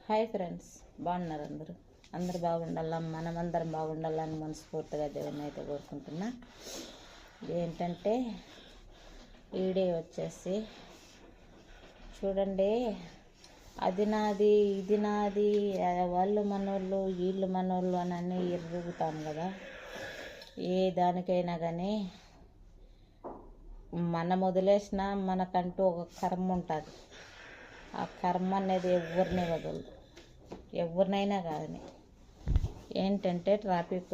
Hi friends, బాగున్నారు అందరూ బాగుండాలా, మనమందరం బాగుండాలని మనస్ఫూర్తిగా దేవుని అయితే కోరుకుంటున్నా. ఏంటంటే వీడియో వచ్చేసి చూడండి, అది నాది ఇది నాది, వాళ్ళు మనోళ్ళు వీళ్ళు మనోళ్ళు అని అన్నీ ఎరుగుతాం కదా. ఏ దానికైనా కానీ మనం వదిలేసిన మనకంటూ ఒక కర్మ ఉంటుంది. ఆ కర్మ అనేది ఎవరిని వదలదు, ఎవరినైనా కానీ. ఏంటంటే ట్రాఫిక్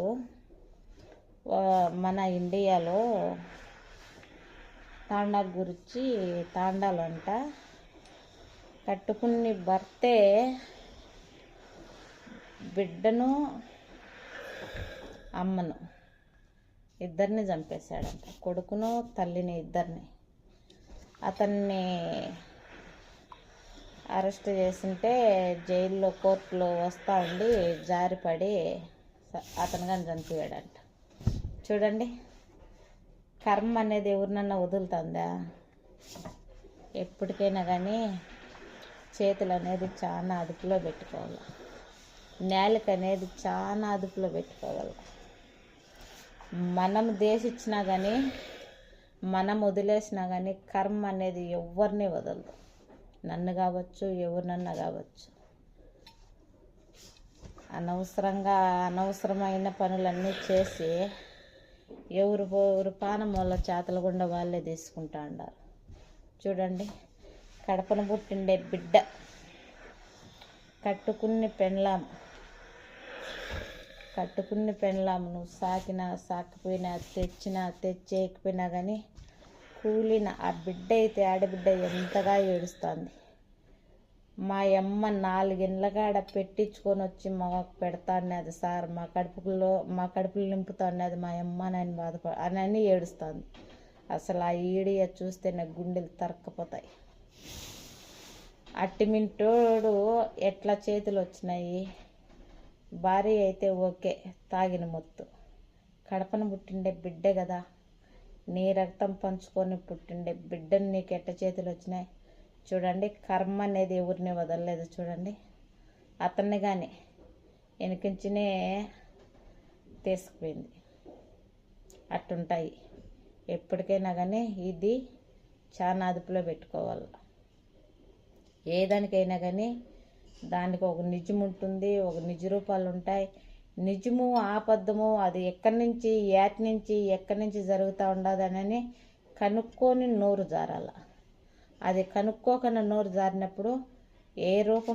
మన ఇండియాలో తాండా గురించి తాండాలంట కట్టుకుని భర్తే బిడ్డను అమ్మను ఇద్దరిని చంపేశాడంట, కొడుకును తల్లిని ఇద్దరిని. అతన్ని అరెస్ట్ చేస్తుంటే జైల్లో కోర్టులో వస్తూ ఉండి జారిపడి అతను కానీ చనిపోయాడంట. చూడండి, కర్మ అనేది ఎవరినన్నా వదులుతుందా? ఎప్పటికైనా కానీ చేతులు అనేది చాలా అదుపులో పెట్టుకోవాలి, నేలకి అనేది చాలా అదుపులో పెట్టుకోవాలి. మనం దేశిచ్చినా కానీ మనం వదిలేసినా కానీ కర్మ అనేది ఎవరిని వదలదు. నన్ను కావచ్చు, ఎవరినన్నా కావచ్చు. అనవసరమైన పనులన్నీ చేసి ఎవరు పానం వాళ్ళ చేతల గుండా వాళ్ళే తీసుకుంటా ఉండారు. చూడండి, కడపన పుట్టిండే బిడ్డ కట్టుకుని పెండ్లాము నువ్వు సాకినా సాకపోయినా తెచ్చేయకపోయినా కానీ కూలిన ఆ బిడ్డ అయితే ఆడబిడ్డ ఎంతగా ఏడుస్తుంది. మా అమ్మ 4 ఇండ్లకాడ పెట్టించుకొని వచ్చి మాకు పెడతాన్నది సార్, మా కడుపులు నింపుతాన్నది మా అమ్మ అని ఏడుస్తుంది. అసలు ఆ ఈడియ చూస్తే నాకు గుండెలు తరక్కపోతాయి. అట్టిమింటోడు ఎట్లా చేతులు వచ్చినాయి? భార్య అయితే ఓకే, తాగిన మొత్తు. కడపన పుట్టిండే బిడ్డే కదా, నీ రక్తం పంచుకొని పుట్టిండే బిడ్డను నీకు ఎట్ట చేతులు వచ్చినాయి? చూడండి, కర్మ అనేది ఎవరిని వదలలేదు. చూడండి, అతన్ని కానీ వెనకించినే తీసుకుపోయింది. అట్టుంటాయి. ఎప్పటికైనా కానీ ఇది చాలా అదుపులో పెట్టుకోవాలి. ఏ దానికైనా కానీ దానికి ఒక నిజం ఉంటుంది, ఒక నిజ రూపాలు ఉంటాయి. నిజము ఆపద్దము అది ఎక్కడి నుంచి జరుగుతూ ఉండదని కనుక్కొని నోరు జారాల. అది కనుక్కోకుండా నోరు జారినప్పుడు ఏ రూపం